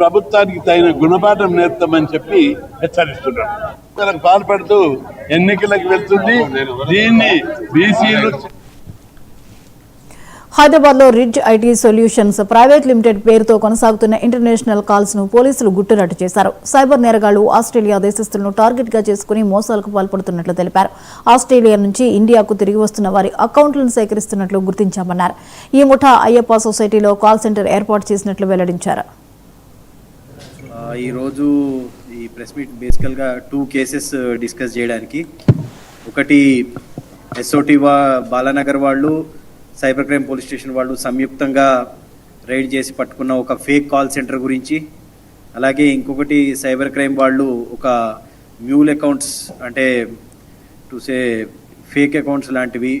ప్రభుత్వానికి తగిన గుణపాఠం నేర్తామని చెప్పి హెచ్చరిస్తున్నారు. పాల్పడుతూ ఎన్నికలకు వెళ్తుంది. దీన్ని బీసీలు హైదరాబాద్ లో ridge IT solutions private limited పేరుతో కొనసాగుతున్న ఇంటర్నేషనల్ కాల్స్ ను పోలీసులు గుట్టురట్టు చేశారు. సైబర్ నేరగాళ్లు ఆస్ట్రేలియా దేశస్తులను టార్గెట్ గా చేసుకుని మోసాలకు పాల్పడుతున్నట్లు తెలిపారు. ఆస్ట్రేలియా నుంచి ఇండియాకు తిరిగి వస్తున్న వారి అకౌంట్లను సేకరిస్తున్నట్లు గుర్తించామన్నారు. ఈ ముఠా అయ్యప్ప సొసైటీలో కాల్ సెంటర్ ఏర్పాటు చేసినట్లు వెల్లడించారు. ఈ రోజు ఈ ప్రెస్ మీట్ బేసికల్ గా 2 కేసెస్ డిస్కస్ చేయడానికి, ఒకటి ఎస్ఓటి బాలానగర్ వాళ్ళు, సైబర్ క్రైమ్ పోలీస్ స్టేషన్ వాళ్ళు సంయుక్తంగా రైడ్ చేసి పట్టుకున్న ఒక ఫేక్ కాల్ సెంటర్ గురించి, అలాగే ఇంకొకటి సైబర్ క్రైమ్ వాళ్ళు ఒక మ్యూల్ అకౌంట్స్ అంటే సే ఫేక్ అకౌంట్స్ లాంటివి,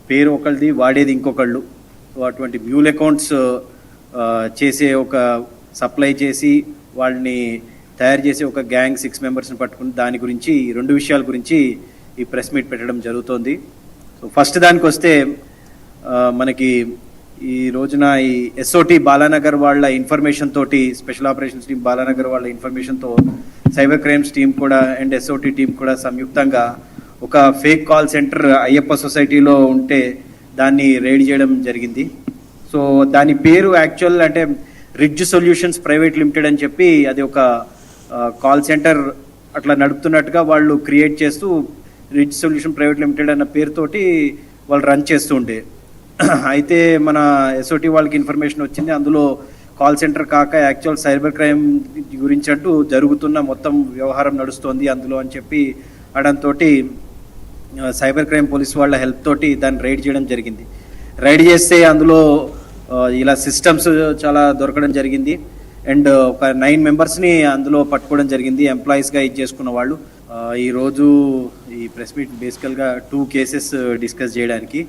పేరు ఒకళ్ళది వాడేది ఇంకొకళ్ళు, అటువంటి మ్యూల్ అకౌంట్స్ చేసే ఒక సప్లై చేసి వాళ్ళని తయారు చేసి ఒక గ్యాంగ్ 6 మెంబర్స్ని పట్టుకుని దాని గురించి 2 విషయాల గురించి ఈ ప్రెస్ మీట్ పెట్టడం జరుగుతోంది. సో ఫస్ట్ దానికి వస్తే మనకి ఈ రోజున ఈ ఎస్ఓటి బాలానగర్ వాళ్ళ ఇన్ఫర్మేషన్ తోటి, స్పెషల్ ఆపరేషన్స్ టీమ్ బాలానగర్ వాళ్ళ ఇన్ఫర్మేషన్తో సైబర్ క్రైమ్స్ టీం కూడా అండ్ ఎస్ఓటి టీం కూడా సంయుక్తంగా ఒక ఫేక్ కాల్ సెంటర్ అయ్యప్ప సొసైటీలో ఉంటే దాన్ని రైడ్ చేయడం జరిగింది. సో దాని పేరు యాక్చువల్ అంటే రిడ్జ్ సొల్యూషన్స్ ప్రైవేట్ లిమిటెడ్ అని చెప్పి, అది ఒక కాల్ సెంటర్ అట్లా నడుపుతున్నట్టుగా వాళ్ళు క్రియేట్ చేస్తూ రిడ్జ్ సొల్యూషన్ ప్రైవేట్ లిమిటెడ్ అన్న పేరుతోటి వాళ్ళు రన్ చేస్తూ ఉండే. అయితే మన ఎస్ఓటి వాళ్ళకి ఇన్ఫర్మేషన్ వచ్చింది, అందులో కాల్ సెంటర్ కాక యాక్చువల్ సైబర్ క్రైమ్ గురించి అంటూ జరుగుతున్న మొత్తం వ్యవహారం నడుస్తోంది అందులో అని చెప్పి అనడంతో సైబర్ క్రైమ్ పోలీస్ వాళ్ళ హెల్ప్ తోటి దాన్ని రైడ్ చేయడం జరిగింది. రైడ్ చేస్తే అందులో ఇలా సిస్టమ్స్ చాలా దొరకడం జరిగింది అండ్ ఒక 9 మెంబర్స్ని అందులో పట్టుకోవడం జరిగింది, ఎంప్లాయీస్గా ఇది చేసుకున్న వాళ్ళు. ఈరోజు ఈ ప్రెస్ మీట్ బేసికల్గా 2 కేసెస్ డిస్కస్ చేయడానికి,